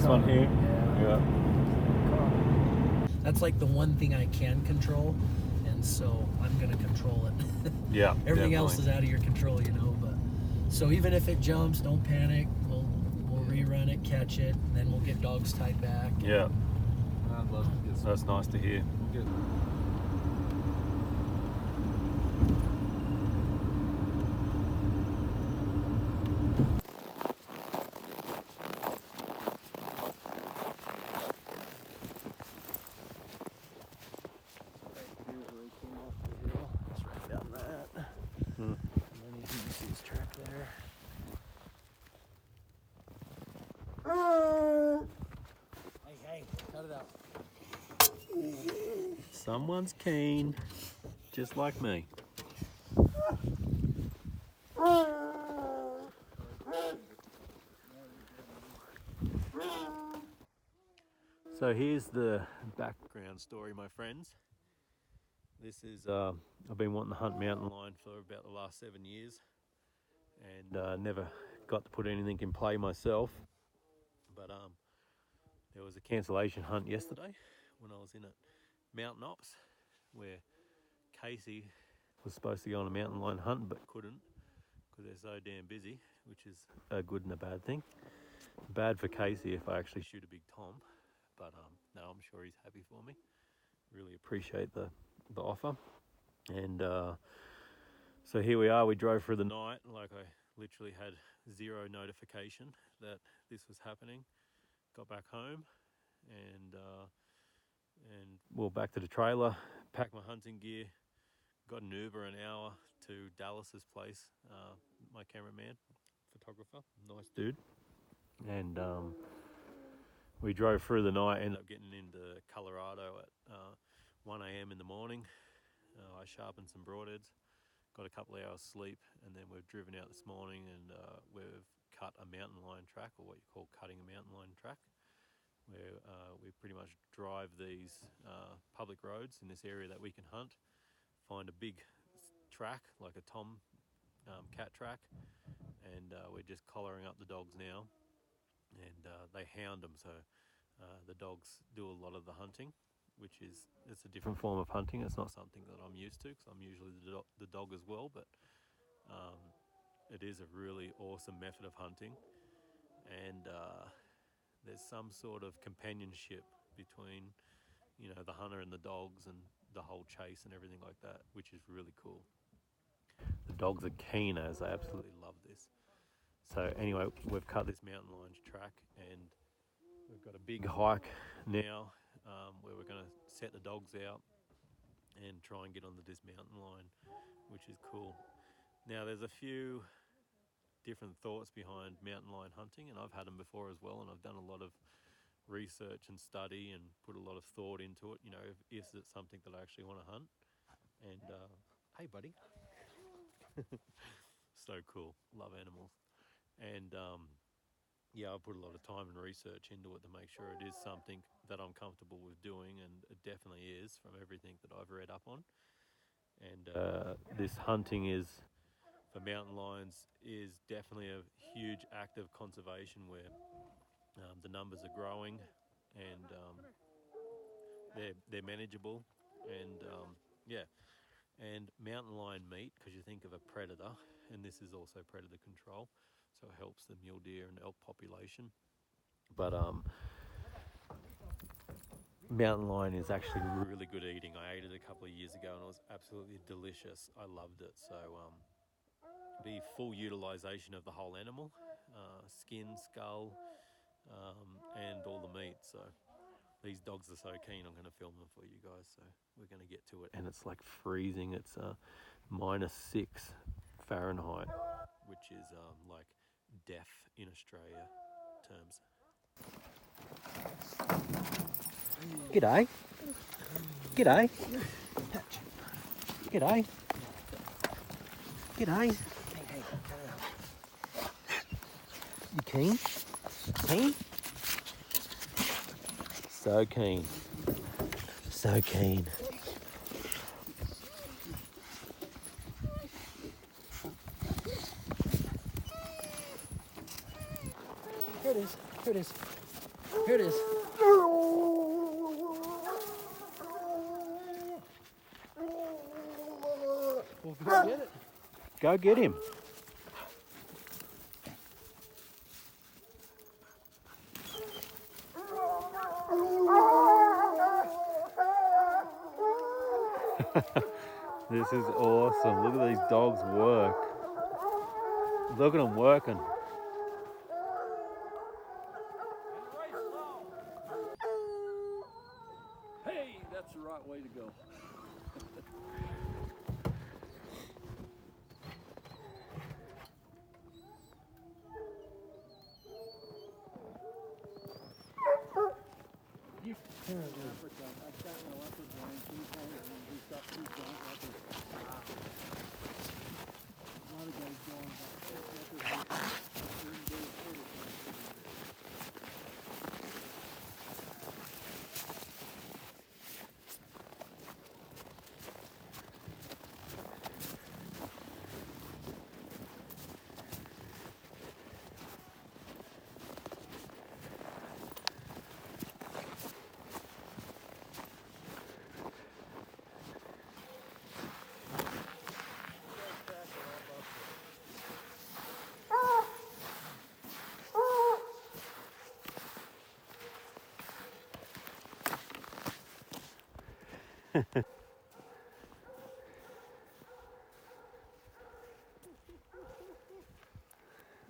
one here? Yeah. That's like the one thing I can control, and so I'm gonna control it. Yeah. Everything else is out of your control, you know. But so even if it jumps, don't panic. We'll rerun it, catch it, and then we'll get dogs tied back. Yeah. I'd love to get some. That's nice to hear. We'll get, Hey, cut it out. Someone's keen, just like me. So here's the background story, my friends. This is, I've been wanting to hunt mountain lion for about the last 7 years, and never got to put anything in play myself. But there was a cancellation hunt yesterday when I was in at Mountain Ops, where Casey was supposed to go on a mountain lion hunt but couldn't because they're so damn busy, which is a good and a bad thing. Bad for Casey if I actually shoot a big tom, but no, I'm sure he's happy for me. Really appreciate the offer. And so here we are. We drove through the night, like I literally had zero notification that this was happening. Got back home and well, back to the trailer, packed my hunting gear, got an Uber an hour to Dallas's place, my cameraman, photographer, nice dude. And we drove through the night, ended up getting into Colorado at 1 a.m. in the morning. I sharpened some broadheads, got a couple of hours sleep, and then we've driven out this morning and we've cut a mountain lion track, or what you call cutting a mountain lion track, where we pretty much drive these public roads in this area that we can hunt, find a big track like a tom cat track, and we're just collaring up the dogs now, and they hound them, so the dogs do a lot of the hunting, which is, it's a different form of hunting. It's not something that I'm used to because I'm usually the dog as well, but it is a really awesome method of hunting, and there's some sort of companionship between, you know, the hunter and the dogs and the whole chase and everything like that, which is really cool. The dogs are keen as, they absolutely love this. So anyway, we've cut this mountain lion track and we've got a big hike now where we're going to set the dogs out and try and get onto this mountain lion, which is cool. Now there's a few different thoughts behind mountain lion hunting, and I've had them before as well, and I've done a lot of research and study and put a lot of thought into it, you know, if it's something that I actually want to hunt. And hey buddy. So cool, love animals. And yeah, I put a lot of time and research into it to make sure it is something that I'm comfortable with doing, and it definitely is from everything that I've read up on. And this hunting is, for mountain lions, is definitely a huge act of conservation where the numbers are growing, and they're manageable, and yeah. And mountain lion meat, because you think of a predator, and this is also predator control, so it helps the mule deer and elk population. But mountain lion is actually really good eating. I ate it a couple of years ago and it was absolutely delicious. I loved it. So the full utilization of the whole animal, skin, skull, and all the meat. So these dogs are so keen, I'm going to film them for you guys. So we're going to get to it. And it's like freezing. It's -6 Fahrenheit, which is like death in Australia terms. G'day. G'day. G'day. G'day. You keen? Keen? So keen. So keen. Here it is. Here it is. Here it is. We'll go get it. Go get him. This is awesome. Look at these dogs work. Look at them working. Hey, that's the right way to go.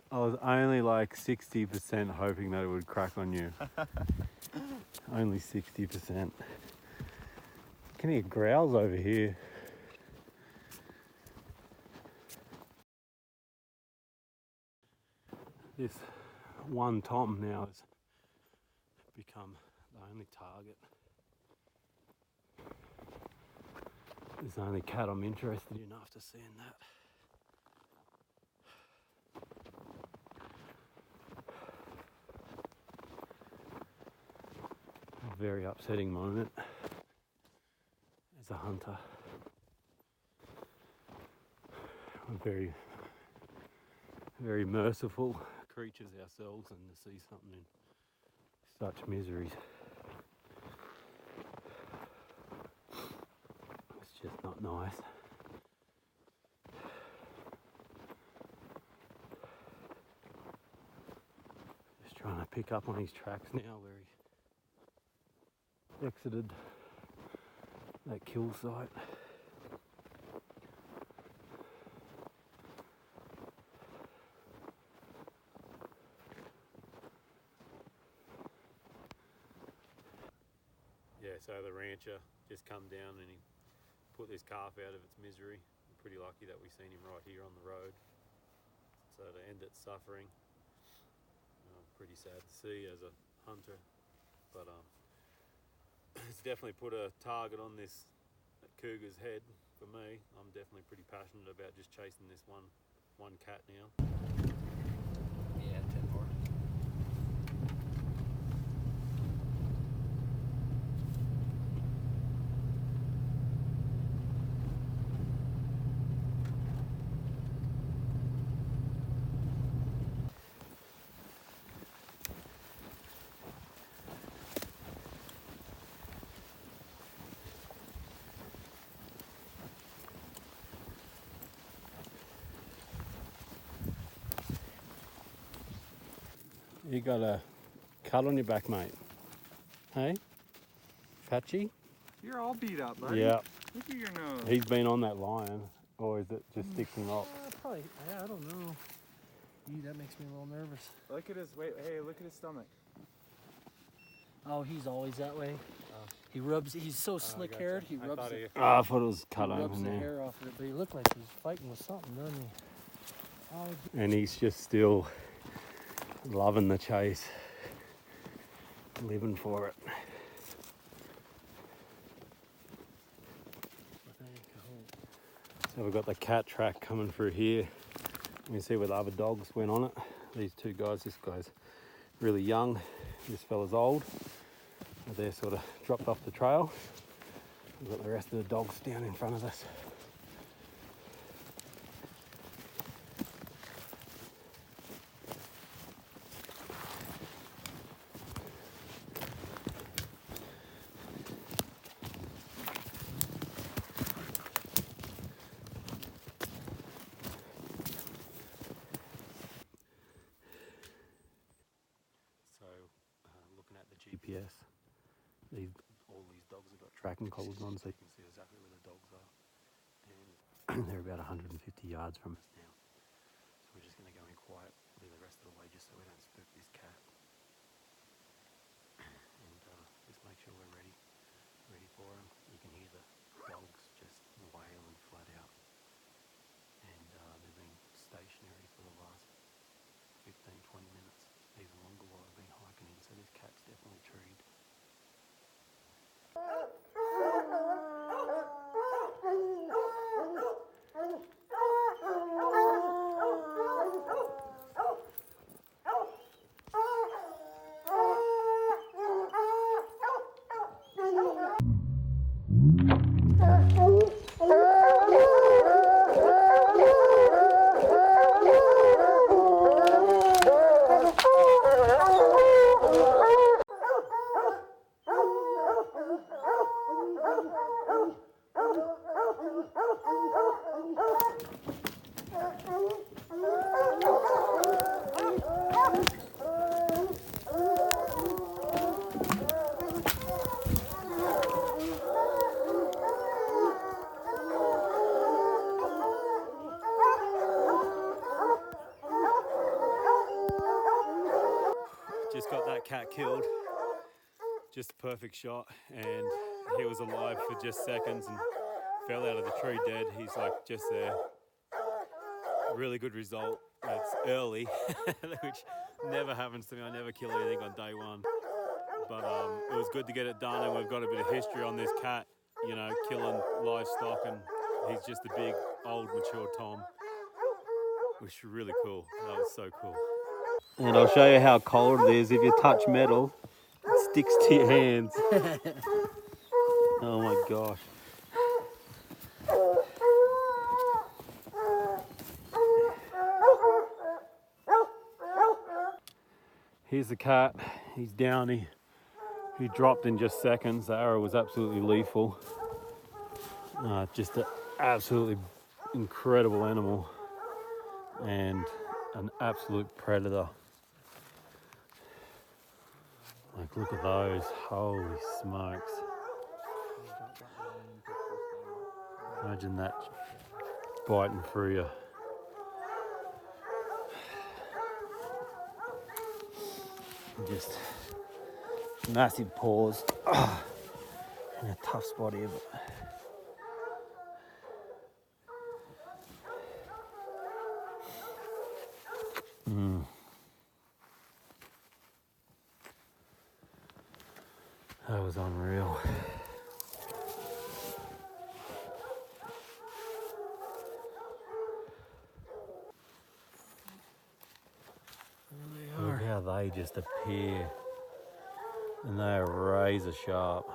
I was only like 60% hoping that it would crack on you. Only 60%. Can hear growls over here. This one tom now has become the only target. It's the only cat I'm interested in after seeing that. A very upsetting moment as a hunter. We're very merciful creatures ourselves, and to see something in such miseries, it's just not nice. Just trying to pick up on his tracks now where he exited that kill site. Yeah, so the rancher just come down and he put this calf out of its misery. I'm pretty lucky that we seen him right here on the road. So to end its suffering, pretty sad to see as a hunter. But it's definitely put a target on this cougar's head for me. I'm definitely pretty passionate about just chasing this one cat now. Yeah, 10 more. You got a cut on your back, mate. Hey? Patchy? You're all beat up, buddy. Yeah. Look at your nose. He's been on that lion, or is it just sticks and rocks? Probably, yeah, I don't know. That makes me a little nervous. Look at his, hey, look at his stomach. Oh, he's always that way. He rubs, he's so slick haired, he rubs it. I thought it was cut He rubs open the there. hair off of it, but he looked like he's fighting with something, doesn't he? Oh, And he's just still loving the chase, living for it. So we've got the cat track coming through here. You can see where the other dogs went on it. These two guys, this guy's really young, this fella's old. They're sort of dropped off the trail. We've got the rest of the dogs down in front of us. All these dogs have got tracking collars on, so you can see exactly where the dogs are. And they're about 150 yards from us now. So we're just going to go in quietly the rest of the way just so we don't spook this cat. And just make sure we're ready for him. You can hear the dogs just wailing flat out. And they've been stationary for the last 15-20 minutes, even longer while I've been hiking in, so this cat's definitely treed. Just got that cat killed, just a perfect shot, and he was alive for just seconds and fell out of the tree dead. He's like just there. Really good result. It's early, which never happens to me. I never kill anything on day one, but it was good to get it done, and we've got a bit of history on this cat, you know, killing livestock, and he's just a big, old, mature tom, which is really cool. That was so cool. And I'll show you how cold it is. If you touch metal, it sticks to your hands. Oh my gosh. Here's the cat. He's down. He dropped in just seconds. The arrow was absolutely lethal. Just an absolutely incredible animal and an absolute predator. Like, look at those. Holy smokes. Imagine that biting through you. Just massive paws. In a tough spot here, but that was unreal. Look how they just appear, and they are razor sharp.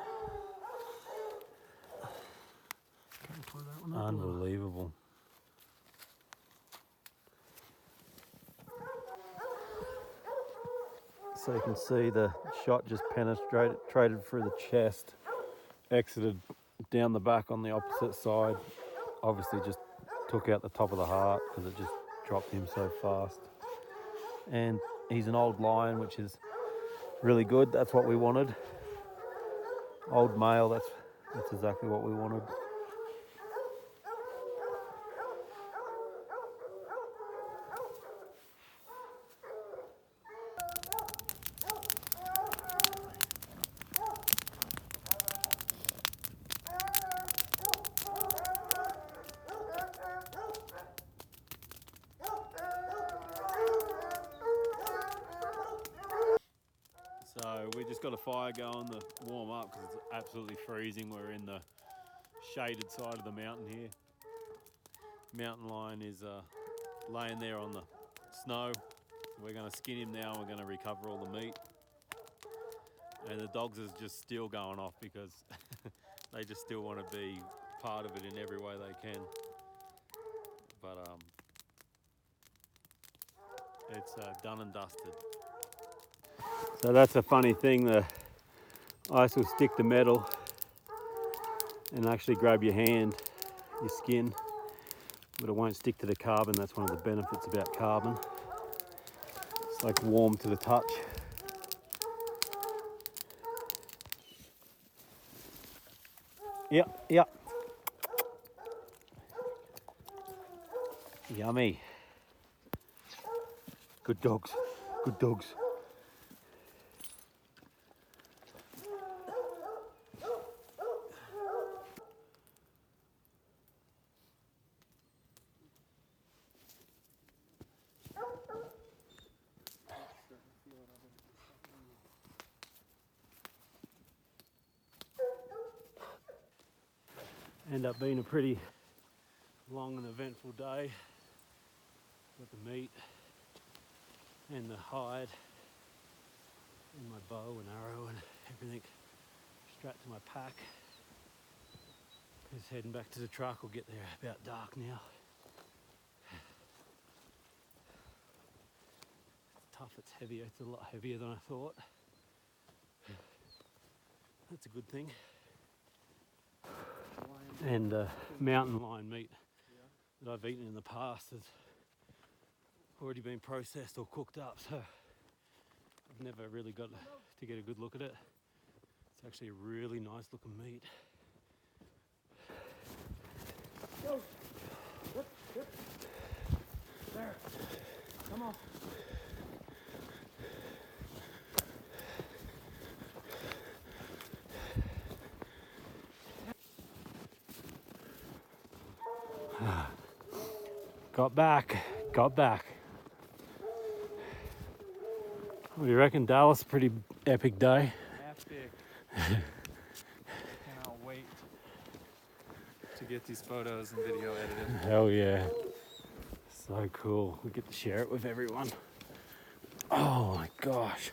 Unbelievable. So you can see the shot just penetrated through the chest, exited down the back on the opposite side. Obviously just took out the top of the heart because it just dropped him so fast. And he's an old lion, which is really good. That's what we wanted. Old male, that's exactly what we wanted. So we just got a fire going to warm up because it's absolutely freezing. We're in the shaded side of the mountain here. Mountain lion is laying there on the snow. We're going to skin him now and we're going to recover all the meat. And the dogs are just still going off because they just still want to be part of it in every way they can. But it's done and dusted. So that's a funny thing, the ice will stick to metal and actually grab your hand, your skin, but it won't stick to the carbon. That's one of the benefits about carbon. It's like warm to the touch. Yep, yep. Yummy. Good dogs. Good dogs. End up being a pretty long and eventful day. Got the meat and the hide and my bow and arrow and everything strapped to my pack. Just heading back to the truck. We'll get there about dark now. It's tough, it's heavier, it's a lot heavier than I thought. That's a good thing. And mountain lion meat that I've eaten in the past has already been processed or cooked up, so I've never really got to get a good look at it. It's actually a really nice looking meat. Go. Yep, yep. There. Come on. Got back. What do you reckon, Dallas? Pretty epic day. Epic. Cannot wait to get these photos and video edited. Hell yeah. So cool. We get to share it with everyone. Oh my gosh.